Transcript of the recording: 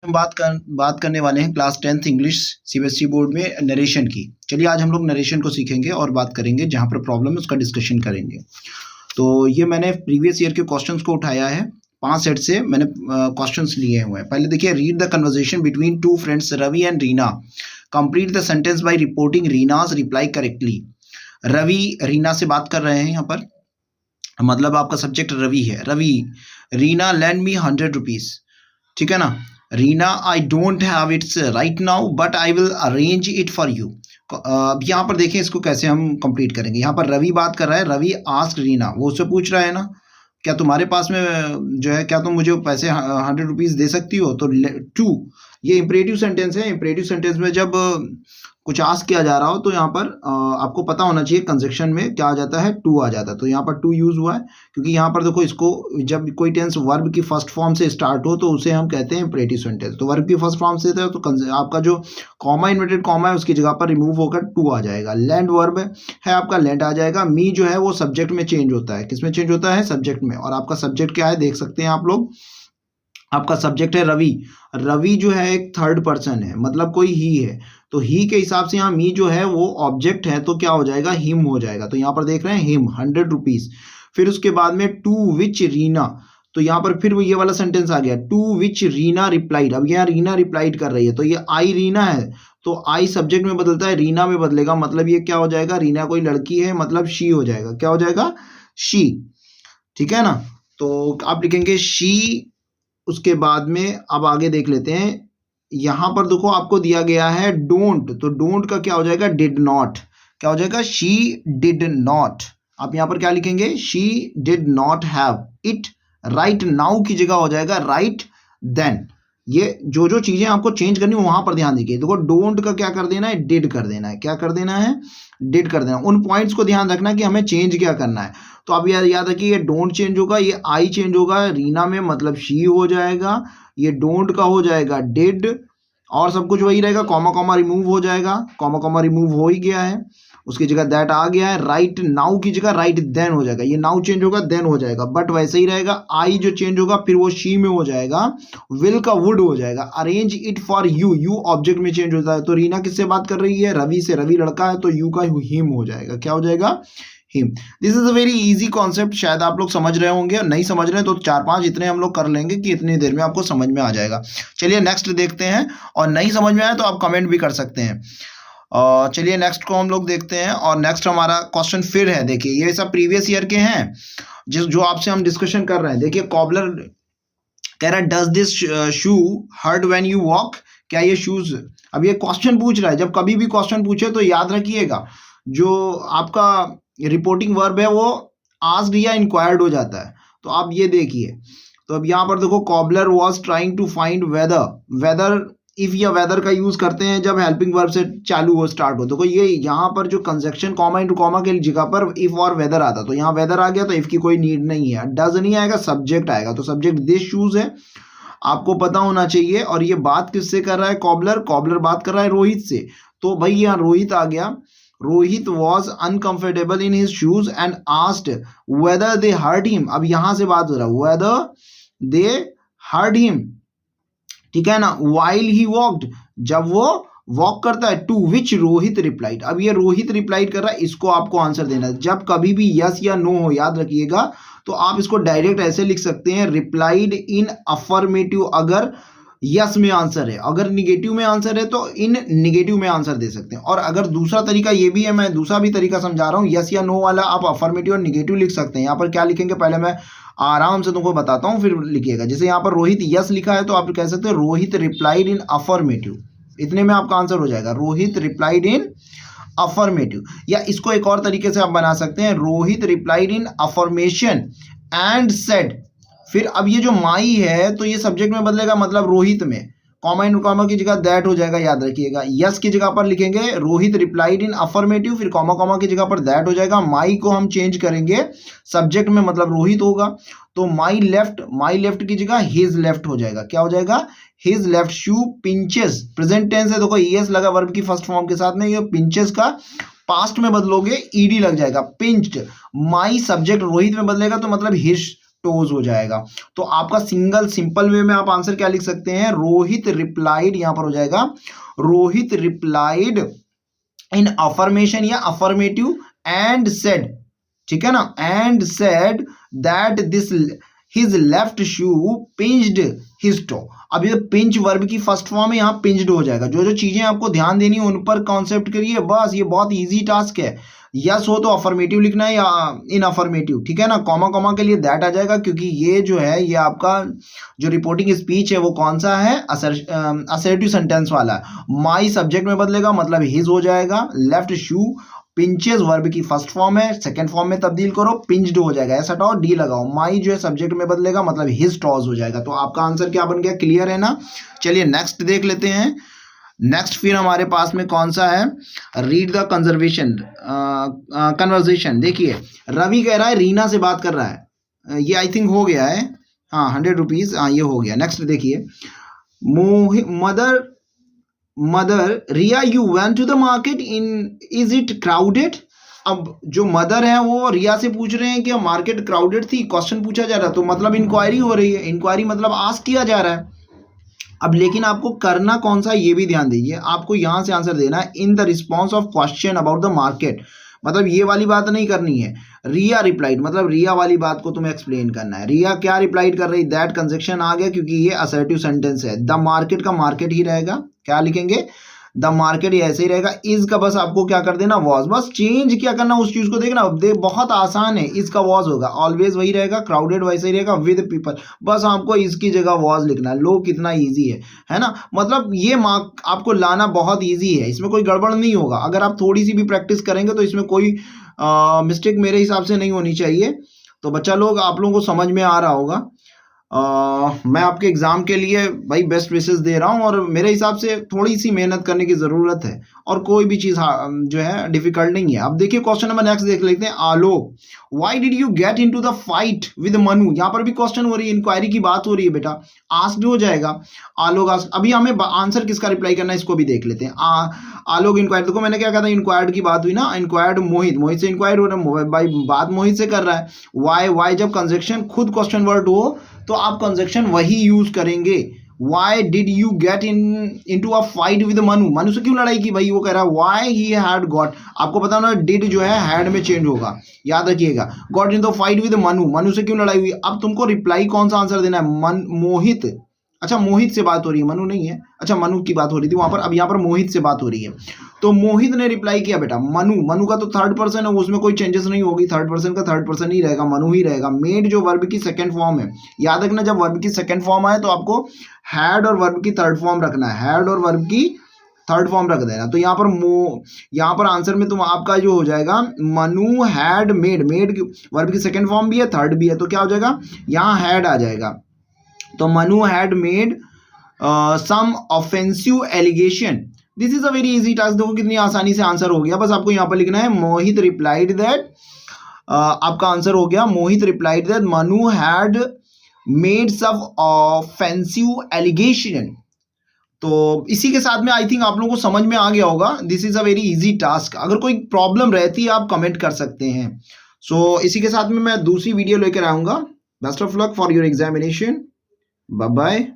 हम बात करने वाले हैं class 10th English CBSE board में नरेशन की। चलिए आज हम लोग नरेशन को सीखेंगे और बात करेंगे, जहाँ पर प्रॉब्लम है उसका डिस्कशन करेंगे। तो ये मैंने प्रीवियस ईयर के क्वेश्चंस को उठाया है, 5 सेट से मैंने क्वेश्चंस लिए हुए हैं। पहले देखिए, read the conversation between two friends Ravi and Reena, complete the sentence by reporting Reena's reply correctly. Ravi Reena से बात कर रहे हैं, यहाँ पर मतलब आपका सब्जेक्ट रवि है। रवि, रीना लैंड मी 100 रुपीज, ठीक है ना। Reena, I don't have it's right now but I will arrange it for you. अब यहाँ पर देखें इसको कैसे हम कंप्लीट करेंगे। यहाँ पर रवि बात कर रहा है, रवि आस्क रीना, वो उससे पूछ रहा है ना, क्या तुम्हारे पास में जो है, क्या तुम मुझे पैसे 100 रुपीज़ दे सकती हो। तो टू, ये इम्परेटिव सेंटेंस है। इम्परेटिव सेंटेंस में जब कुछ आस्क किया जा रहा हो तो यहाँ पर आपको पता होना चाहिए कंजक्शन में क्या आ जाता है, टू आ जाता है। तो यहाँ पर टू यूज हुआ है, क्योंकि यहाँ पर देखो, इसको जब कोई टेंस वर्ब की फर्स्ट फॉर्म से स्टार्ट हो तो उसे हम कहते हैं इम्परेटिव सेंटेंस। तो वर्ब की फर्स्ट फॉर्म से तो आपका जो कॉमा, इन्वर्टेड कॉमा है, उसकी जगह पर रिमूव होकर टू आ जाएगा। लैंड वर्ब है आपका, लैंड आ जाएगा। मी जो है वो सब्जेक्ट में चेंज होता है। किस में चेंज होता है? सब्जेक्ट में। और आपका सब्जेक्ट क्या है देख सकते हैं आप लोग, आपका सब्जेक्ट है रवि। रवि जो है एक थर्ड पर्सन है, मतलब कोई ही है। तो ही के हिसाब से यहाँ मी जो है वो ऑब्जेक्ट है, तो क्या हो जाएगा, हिम हो जाएगा। तो यहाँ पर देख रहे हैं हिम 100 रुपीज। फिर उसके बाद में टू विच रीना, तो यहाँ पर फिर ये वाला सेंटेंस आ गया, टू विच रीना रिप्लाइड। अब यहाँ रीना रिप्लाइड कर रही है, तो ये आई रीना है, तो आई सब्जेक्ट में बदलता है, रीना में बदलेगा, मतलब ये क्या हो जाएगा, रीना कोई लड़की है, मतलब शी हो जाएगा। क्या हो जाएगा? शी, ठीक है ना। तो आप लिखेंगे शी। उसके बाद में अब आगे देख लेते हैं। यहां पर देखो आपको दिया गया है डोंट, तो डोंट का क्या हो जाएगा, डिड नॉट। क्या हो जाएगा? She did not. आप यहां पर क्या लिखेंगे, she did not have it right now की जगह हो जाएगा राइट देन। ये जो जो चीजें आपको चेंज करनी है वहां पर ध्यान दीजिए। देखो डोंट का क्या कर देना है, डिड कर देना है। क्या कर देना है? डिड कर देना। उन पॉइंट्स को ध्यान रखना कि हमें चेंज क्या करना है। तो आप याद रखिए, ये डोंट चेंज होगा, ये आई चेंज होगा, रीना में मतलब शी हो जाएगा, ये डोंट का हो जाएगा डिड, और सब कुछ वही रहेगा। कॉमा कॉमा रिमूव हो जाएगा, कॉमा कॉमा रिमूव हो ही गया है, उसकी जगह दैट आ गया है। राइट नाउ की जगह राइट देन हो जाएगा, ये नाउ चेंज होगा देन हो जाएगा, बट वैसे ही रहेगा। आई जो चेंज होगा फिर वो शी में हो जाएगा, विल का वुड हो जाएगा। Arrange it for you, you object में चेंज होता है। तो रीना किससे बात कर रही है? रवि से। रवि लड़का है, तो यू का हिम हो जाएगा। क्या हो जाएगा? Him. This is a very easy concept. शायद आप लोग समझ रहे होंगे, नहीं समझ रहे हैं तो 4-5 इतने हम लोग कर लेंगे कि इतनी देर में आपको समझ में आ जाएगा। चलिए नेक्स्ट देखते हैं, और नहीं समझ में आए तो आप कमेंट भी कर सकते हैं। चलिए नेक्स्ट को हम लोग देखते हैं, और नेक्स्ट हमारा क्वेश्चन फिर है। देखिए ये सब प्रीवियस ईयर के हैं जो आपसे हम डिस्कशन कर रहे हैं। देखिए कॉबलर कह रहा है, does this shoe hurt when you walk. क्या ये शूज, अब ये क्वेश्चन पूछ रहा है। जब कभी भी क्वेश्चन पूछे तो याद रखिएगा, जो आपका रिपोर्टिंग वर्ब है वो आस्क्ड या इंक्वायर्ड हो जाता है। तो आप ये देखिए, तो अब यहाँ पर देखो, cobbler was trying to find whether. Whether, if या वेदर का यूज करते हैं जब हेल्पिंग वर्ब से चालू हो, स्टार्ट हो। देखो ये यहाँ पर जो कंजक्शन कॉमा इनटू कॉमा के जगह पर इफ और वेदर आता, तो यहाँ वेदर आ गया, तो इफ की कोई नीड नहीं है। डज नहीं आएगा, सब्जेक्ट आएगा। तो सब्जेक्ट दिस शूज है, आपको पता होना चाहिए। और ये बात किससे कर रहा है? कॉबलर। कॉबलर बात कर रहा है रोहित से, तो भाई यहाँ रोहित आ गया। Rohit was uncomfortable in his shoes and asked whether they hurt him. अब यहां से बात हो रहा है whether they hurt him, ठीक है ना। while he walked, जब वो वॉक करता है। टू विच रोहित रिप्लाइड, अब ये रोहित रिप्लाइड कर रहा है, इसको आपको आंसर देना है। जब कभी भी यस या नो हो, याद रखिएगा, तो आप इसको डायरेक्ट ऐसे लिख सकते हैं, रिप्लाइड इन अफर्मेटिव अगर यस में आंसर है, अगर निगेटिव में आंसर है तो इन निगेटिव में आंसर दे सकते हैं। और अगर दूसरा तरीका ये भी है, मैं दूसरा भी तरीका समझा रहा हूँ, यस या नो वाला आप अफर्मेटिव और निगेटिव लिख सकते हैं। यहाँ पर क्या लिखेंगे, पहले मैं आराम से तुमको बताता हूँ, फिर लिखिएगा। जैसे यहाँ पर रोहित यस लिखा है, तो आप कह सकते हैं रोहित रिप्लाइड इन अफर्मेटिव। इतने में आपका आंसर हो जाएगा, रोहित रिप्लाइड इन अफर्मेटिव। या इसको एक और तरीके से आप बना सकते हैं, Rohit replied in affirmation and said. फिर अब ये जो माई है, तो ये सब्जेक्ट में बदलेगा, मतलब रोहित में, कॉमा इन कॉमा की जगह दैट हो जाएगा। याद रखिएगा, यस की जगह पर लिखेंगे रोहित रिप्लाइड इन अफर्मेटिव, फिर कॉमा कॉमा की जगह पर दैट हो जाएगा। माई को हम चेंज करेंगे सब्जेक्ट में, मतलब रोहित होगा, तो माई लेफ्ट की जगह हिज लेफ्ट हो जाएगा। क्या हो जाएगा? हिज लेफ्ट शू पिंचेस। प्रेजेंट टेंस है, देखो ईएस लगा वर्ब की फर्स्ट फॉर्म के साथ में, ये पिंचेस का पास्ट में बदलोगे ईडी लग जाएगा, पिंच्ड। माई सब्जेक्ट रोहित में बदलेगा, तो मतलब हिज टोज हो जाएगा। तो आपका सिंगल सिंपल वे में आप आंसर क्या लिख सकते हैं, रोहित रिप्लाइड, यहां पर हो जाएगा रोहित रिप्लाइड इन अफर्मेशन या अफर्मेटिव एंड सेड, ठीक है ना, and said that this his left shoe pinched his toe. अब ये पिंच वर्ब की फर्स्ट फॉर्म है, यहाँ पिंच्ड हो जाएगा। जो जो चीजें आपको ध्यान देनी है उन पर कॉन्सेप्ट करिए, बस ये बहुत इजी टास्क है। यस हो तो अफर्मेटिव लिखना है या इन अफर्मेटिव, ठीक है ना, कॉमा कॉमा के लिए दैट आ जाएगा, क्योंकि ये जो है ये आपका जो रिपोर्टिंग स्पीच है वो कौन सा है, असर्टिव सेंटेंस वाला है। माई सब्जेक्ट में बदलेगा मतलब हिज हो जाएगा, लेफ्ट शू पिंचेस वर्ब की फर्स्ट फॉर्म है, सेकंड फॉर्म में तब्दील करो पिंच्ड हो जाएगा, ऐसा हटाओ डी लगाओ, माई जो है सब्जेक्ट में बदलेगा मतलब हिज टॉस हो जाएगा। तो आपका आंसर क्या बन गया, क्लियर है ना। चलिए नेक्स्ट देख लेते हैं। नेक्स्ट फिर हमारे पास में कौन सा है, रीड द कन्वर्सेशन। देखिए रवि कह रहा है रीना से बात कर रहा है, ये आई थिंक हो गया है, हाँ 100 रुपीज, हाँ ये हो गया। नेक्स्ट देखिए, mother Riya you went to the market in, is it crowded. अब जो मदर है वो रिया से पूछ रहे हैं कि मार्केट क्राउडेड थी, क्वेश्चन पूछा जा रहा है, तो मतलब इंक्वायरी हो रही है, इंक्वायरी मतलब आस्क किया जा रहा है। अब लेकिन आपको करना कौन सा ये भी ध्यान दीजिए, आपको यहां से आंसर देना है in the response of question about the market, मतलब ये वाली बात नहीं करनी है। रिया रिप्लाइड मतलब रिया वाली बात को तुम्हें एक्सप्लेन करना है। रिया क्या रिप्लाइड कर रही, दैट कंजक्शन आ गया क्योंकि ये असर्टिव सेंटेंस है। द मार्केट का मार्केट ही रहेगा, क्या लिखेंगे, द मार्केट, ऐसे ही रहेगा। इज का बस आपको क्या कर देना, वॉज, बस चेंज क्या करना उस चीज को देखना, बहुत आसान है। इज का वॉज होगा, ऑलवेज वही रहेगा, क्राउडेड वैसे ही रहेगा, विद पीपल, बस आपको इसकी जगह वॉज लिखना है। लो कितना इजी है ना, मतलब ये मार्क आपको लाना बहुत इजी है, इसमें कोई गड़बड़ नहीं होगा। अगर आप थोड़ी सी भी प्रैक्टिस करेंगे तो इसमें कोई मिस्टेक मेरे हिसाब से नहीं होनी चाहिए। तो बच्चा लोग आप लोगों को समझ में आ रहा होगा। मैं आपके एग्जाम के लिए भाई बेस्ट विशेस दे रहा हूं, और मेरे हिसाब से थोड़ी सी मेहनत करने की जरूरत है, और कोई भी चीज जो है डिफिकल्ट नहीं है। अब देखिए क्वेश्चन नंबर नेक्स्ट देख लेते हैं। Alok, why did you get into the fight with Manu. यहाँ पर भी क्वेश्चन हो रही है, इंक्वायरी की बात हो रही है बेटा, आस्क्ड हो जाएगा। आलोक आस्क, अभी हमें आंसर किसका रिप्लाई करना है इसको भी देख लेते हैं। आलोक इंक्वायर्ड, देखो मैंने क्या कहा था, इंक्वायर्ड की बात हुई ना, इंक्वायर्ड मोहित, मोहित से इंक्वायर हो रहा है भाई, बात मोहित से कर रहा है। वाई जब कंजक्शन खुद क्वेश्चन वर्ड हो तो आप कंजक्शन वही यूज करेंगे। Why did you get into a fight with Manu, Manu से क्यों लड़ाई की भाई, वो कह रहा है वाई ही हैड गॉट, आपको पता ना डिड जो है हैड में चेंज होगा, याद रखिएगा। Got in the fight with Manu, Manu से क्यों लड़ाई हुई। अब तुमको रिप्लाई कौन सा आंसर देना है, मोहित, अच्छा मोहित से बात हो रही है, मनु नहीं है, अच्छा मनु की बात हो रही थी वहां पर, अब यहाँ पर मोहित से बात हो रही है। तो मोहित ने रिप्लाई किया बेटा मनु का तो थर्ड पर्सन है, उसमें कोई चेंजेस नहीं होगी, थर्ड पर्सन का थर्ड पर्सन ही रहेगा, मनु ही रहेगा। मेड जो वर्ब की सेकंड फॉर्म है, याद रखना जब वर्ब की सेकंड फॉर्म आए तो आपको हैड और वर्ब की थर्ड फॉर्म रखना है, हैड और वर्ब की थर्ड फॉर्म रख देना। तो यहाँ पर आंसर में तुम आपका जो हो जाएगा Manu had made, made verb की सेकंड फॉर्म भी है थर्ड भी है, तो क्या हो जाएगा यहाँ हैड आ जाएगा। तो Manu had made some offensive allegation, this is a very easy task. देखो कितनी आसानी से आंसर हो गया, बस आपको यहाँ पर लिखना है मोहित रिप्लाइड दैट, आपका आंसर हो गया Mohit replied that Manu had made some offensive allegation. तो इसी के साथ में आई थिंक आप लोगों को समझ में आ गया होगा, this is a very easy task. अगर कोई प्रॉब्लम रहती है आप कमेंट कर सकते हैं। सो इसी के साथ में मैं दूसरी वीडियो लेकर आऊंगा। Best of luck for your examination, bye bye.